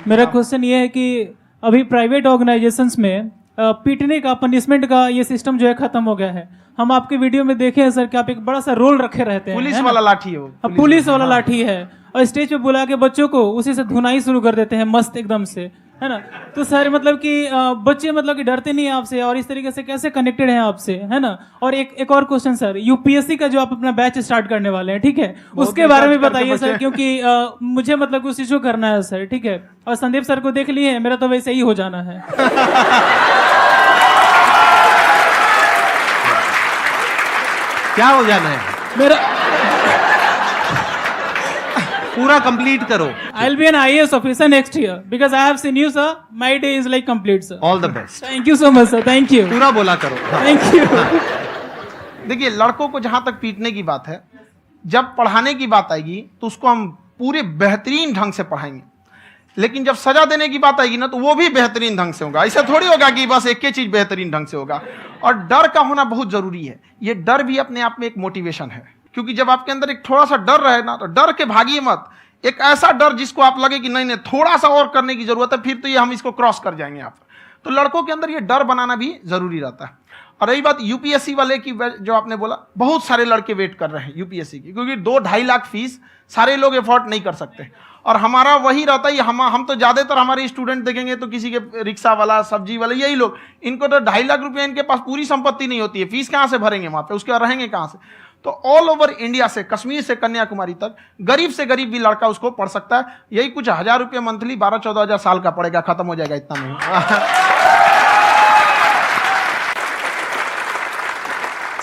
मेरा क्वेश्चन ये है कि अभी प्राइवेट ऑर्गेनाइजेशंस में पीटने का, पनिशमेंट का ये सिस्टम जो है खत्म हो गया है। हम आपके वीडियो में देखे हैं सर कि आप एक बड़ा सा रोल रखे रहते हैं, पुलिस वाला लाठी है वो, पुलिस वाला लाठी है, और स्टेज पे बुला के बच्चों को उसी से धुनाई शुरू कर देते हैं मस्त एकदम से, है ना। तो सर मतलब कि बच्चे मतलब कि डरते नहीं है आपसे, और इस तरीके से कैसे कनेक्टेड हैं आपसे, है ना। और एक और क्वेश्चन सर, यूपीएससी का जो आप अपना बैच स्टार्ट करने वाले हैं, ठीक है, उसके बारे में बताइए सर, क्योंकि मुझे मतलब उस चीज को करना है सर, ठीक है। और संदीप सर को देख लिए, मेरा तो वैसे ही हो जाना है। क्या हो जाना है? मेरा पूरा कंप्लीट करो। I'll be an IAS officer next year because I have seen you, sir. My day is like complete, sir. All the best. Thank you so much, sir. Thank you. पूरा बोला करो। Thank you. देखिए, लड़कों को जहां तक पीटने की बात है, जब पढ़ाने की बात आएगी तो उसको हम पूरे बेहतरीन ढंग से पढ़ाएंगे, लेकिन जब सजा देने की बात आएगी ना, तो वो भी बेहतरीन ढंग से होगा। ऐसा थोड़ी होगा कि बस एक ही चीज बेहतरीन ढंग से होगा। और डर का होना बहुत जरूरी है। ये डर भी अपने आप में एक मोटिवेशन है, क्योंकि जब आपके अंदर एक थोड़ा सा डर रहे ना, तो डर के भागिए मत। एक ऐसा डर जिसको आप लगे कि नहीं नहीं थोड़ा सा और करने की जरूरत है, फिर तो ये हम इसको क्रॉस कर जाएंगे आप। तो लड़कों के अंदर ये डर बनाना भी जरूरी रहता है। और रही बात यूपीएससी वाले की, जो आपने बोला, बहुत सारे लड़के वेट कर रहे हैं यूपीएससी की, क्योंकि 2-2.5 लाख फीस सारे लोग एफोर्ड नहीं कर सकते। और हमारा वही रहता है, हम तो ज्यादातर हमारे स्टूडेंट देखेंगे तो किसी के रिक्शा वाला, सब्जी वाला, यही लोग, इनको तो 2.5 लाख रुपया, इनके पास पूरी संपत्ति नहीं होती है, फीस कहाँ से भरेंगे वहां पे, उसके बाद रहेंगे कहाँ से। तो ऑल ओवर इंडिया से, कश्मीर से कन्याकुमारी तक, गरीब से गरीब भी लड़का उसको पढ़ सकता है। यही कुछ 1000 रुपये मंथली, 12-14 हजार साल का पड़ेगा, खत्म हो जाएगा इतना में।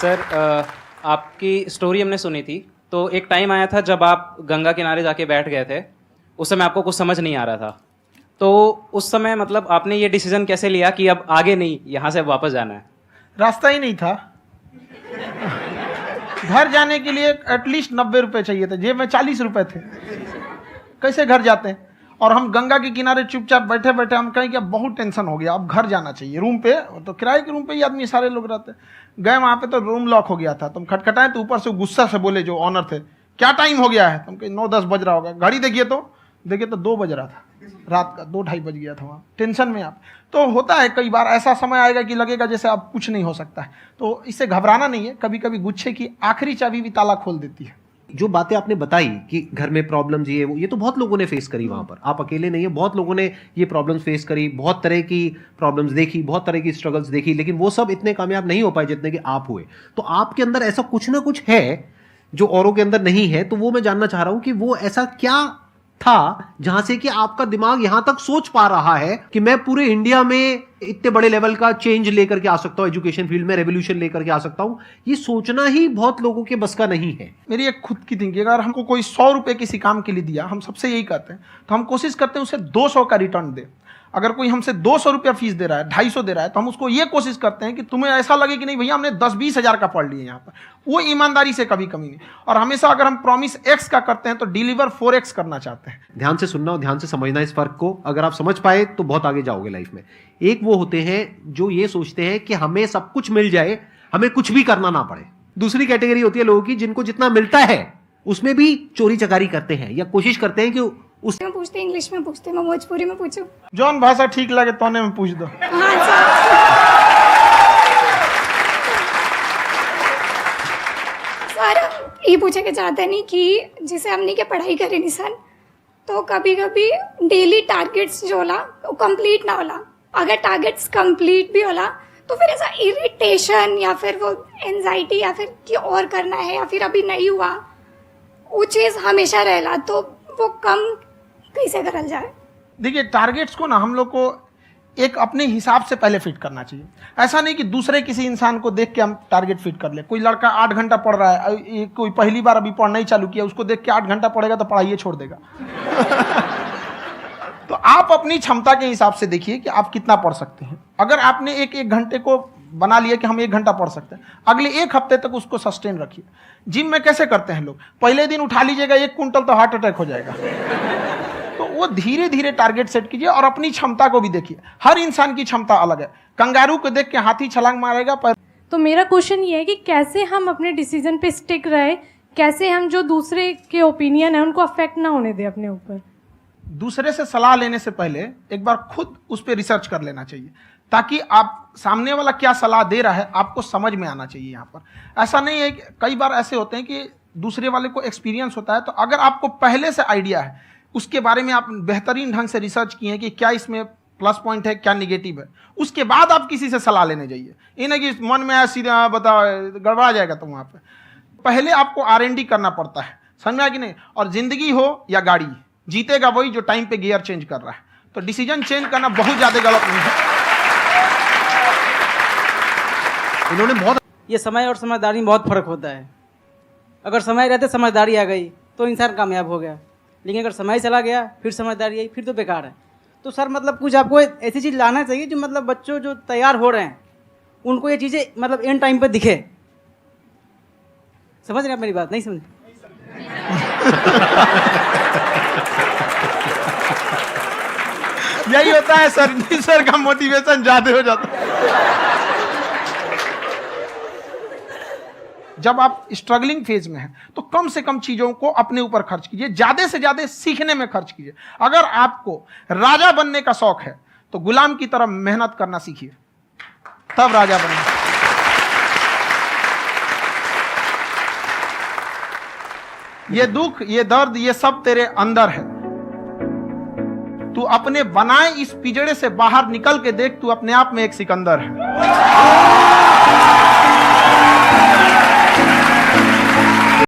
सर, आपकी स्टोरी हमने सुनी थी, तो एक टाइम आया था जब आप गंगा किनारे जाके बैठ गए थे। उस समय आपको कुछ समझ नहीं आ रहा था, तो उस समय मतलब आपने ये डिसीजन कैसे लिया कि अब आगे नहीं, यहाँ से वापस जाना है? रास्ता ही नहीं था। घर जाने के लिए एटलीस्ट 90 रुपए चाहिए थे, जेब में 40 रुपए थे, कैसे घर जाते हैं। और हम गंगा के किनारे चुपचाप बैठे बैठे हम कहें कि अब बहुत टेंशन हो गया, अब घर जाना चाहिए। रूम पे, तो किराए के रूम पे ही आदमी सारे लोग रहते। गए वहाँ पे तो रूम लॉक हो गया था। तुम खटखटाए तो ऊपर से गुस्सा से बोले जो ऑनर थे, क्या टाइम हो गया है? तुम कहे 9-10 बज रहा होगा। घड़ी देखिए तो 2 बज रहा था रात का, 2-2:30 बज गया था वहाँ। टेंशन में आप, तो होता है कई बार ऐसा समय आएगा कि लगेगा जैसे अब कुछ नहीं हो सकता है। तो इससे घबराना नहीं है। कभी कभी गुच्छे की आखिरी चाबी भी ताला खोल देती है। जो बातें आपने बताई कि घर में प्रॉब्लम्स ये वो, ये तो बहुत लोगों ने फेस करी वहां पर, आप अकेले नहीं है, बहुत लोगों ने ये प्रॉब्लम्स फेस करी, बहुत तरह की प्रॉब्लम्स देखी, बहुत तरह की स्ट्रगल्स देखी, लेकिन वो सब इतने कामयाब नहीं हो पाए जितने कि आप हुए। तो आपके अंदर ऐसा कुछ ना कुछ है जो औरों के अंदर नहीं है। तो वो मैं जानना चाह रहा हूं कि वो ऐसा क्या था जहां से कि आपका दिमाग यहां तक सोच पा रहा है कि मैं पूरे इंडिया में इतने बड़े लेवल का चेंज लेकर के आ सकता हूं, एजुकेशन फील्ड में रेवोल्यूशन लेकर के आ सकता हूं। ये सोचना ही बहुत लोगों के बस का नहीं है। मेरी एक खुद की थिंकिंग, अगर हमको कोई 100 रुपए किसी काम के लिए दिया, हम सबसे यही कहते हैं, तो हम कोशिश करते हैं उसे 200 का रिटर्न दे। अगर कोई हमसे 200 रुपया फीस दे रहा है, 250 दे रहा है, तो हम उसको ये कोशिश करते हैं कि तुम्हें ऐसा लगे कि नहीं भैया हमने 10-20 हजार का पढ़ लिया यहाँ पर। वो ईमानदारी से कभी कमी नहीं। और हमेशा अगर हम प्रॉमिस एक्स का करते हैं तो डिलीवर 4x करना चाहते हैं। ध्यान से सुनना और ध्यान से समझना इस फर्क को। अगर आप समझ पाए तो बहुत आगे जाओगे लाइफ में। एक वो होते हैं जो ये सोचते हैं कि हमें सब कुछ मिल जाए, हमें कुछ भी करना ना पड़े। दूसरी कैटेगरी होती है लोगों की जिनको जितना मिलता है उसमें भी चोरी चकारी करते हैं या कोशिश करते हैं कि उस में पूछते, इंग्लिश में पूछते, मैं भोजपुरी में पूछूं? जौन भाषा ठीक लगे तोने में पूछ दो। हाँ सर, ये पूछे के चाहते नहीं कि जैसे हमने के पढ़ाई करी निशान, तो कभी कभी डेली टारगेट्स जो होला वो कंप्लीट ना होला। अगर टारगेट्स कंप्लीट भी होला तो फिर ऐसा इरिटेशन या फिर वो एंजाइटी या फिर कि और करना है या फिर अभी नहीं हुआ, वो चीज़ हमेशा रहेला। तो वो कम कैसे करल जाए? देखिए, टारगेट्स को ना हम लोग को एक अपने हिसाब से पहले फिट करना चाहिए। ऐसा नहीं कि दूसरे किसी इंसान को देख के हम टारगेट फिट कर ले। कोई लड़का 8 घंटा पढ़ रहा है, कोई पहली बार अभी पढ़ना ही चालू किया, उसको देख के 8 घंटा पढ़ेगा तो पढ़ाइए छोड़ देगा। तो आप अपनी क्षमता के हिसाब से देखिए कि आप कितना पढ़ सकते हैं। अगर आपने एक घंटे को बना लिया कि हम 1 घंटा पढ़ सकते हैं, अगले 1 हफ्ते तक उसको सस्टेन रखिए। जिम में कैसे करते हैं लोग, पहले दिन उठा लीजिएगा 1 क्विंटल तो हार्ट अटैक हो जाएगा। तो वो धीरे धीरे टारगेट सेट कीजिए और अपनी क्षमता को भी देखिए। हर इंसान की क्षमता अलग है। कंगारू को देख के हाथी छलांग मारेगा पर। तो मेरा क्वेश्चन ये है कि कैसे हम अपने डिसीजन पे स्टिक रहे, कैसे हम जो दूसरे के ओपिनियन है उनको अफेक्ट ना होने दें अपने ऊपर। दूसरे से सलाह लेने से पहले एक बार खुद उस पर रिसर्च कर लेना चाहिए, ताकि आप सामने वाला क्या सलाह दे रहा है आपको समझ में आना चाहिए। यहाँ पर ऐसा नहीं है कि कई बार ऐसे होते हैं कि दूसरे वाले को एक्सपीरियंस होता है, तो अगर आपको पहले से आइडिया है, उसके बारे में आप बेहतरीन ढंग से रिसर्च किए हैं कि क्या इसमें प्लस पॉइंट है क्या निगेटिव है, उसके बाद आप किसी से सलाह लेने जाइए। ये नहीं कि मन में सीधा बताओ गड़बड़ा जाएगा। तो वहाँ पे पहले आपको R&D करना पड़ता है, समझ में आया कि नहीं। और जिंदगी हो या गाड़ी, जीतेगा वही जो टाइम पे गियर चेंज कर रहा है। तो डिसीजन चेंज करना बहुत ज्यादा गलत नहीं है। इन्होंने बहुत ये समय और समझदारी में बहुत फ़र्क होता है। अगर समय रहते समझदारी आ गई तो इंसान कामयाब हो गया, लेकिन अगर समय चला गया फिर समझदारी आई फिर तो बेकार है। तो सर मतलब कुछ आपको ऐसी चीज़ लाना चाहिए जो मतलब बच्चों जो तैयार हो रहे हैं उनको ये चीज़ें मतलब एंड टाइम पे दिखे। समझ रहे हैं आप मेरी बात? नहीं समझ? यही होता है सर का मोटिवेशन ज्यादा हो जाता है। जब आप स्ट्रगलिंग फेज में हैं तो कम से कम चीजों को अपने ऊपर खर्च कीजिए, ज्यादा से ज्यादा सीखने में खर्च कीजिए। अगर आपको राजा बनने का शौक है तो गुलाम की तरह मेहनत करना सीखिए, तब राजा बनेंगे। ये दुख, ये दर्द, ये सब तेरे अंदर है। तू अपने बनाए इस पिंजड़े से बाहर निकल के देख, तू अपने आप में एक सिकंदर है।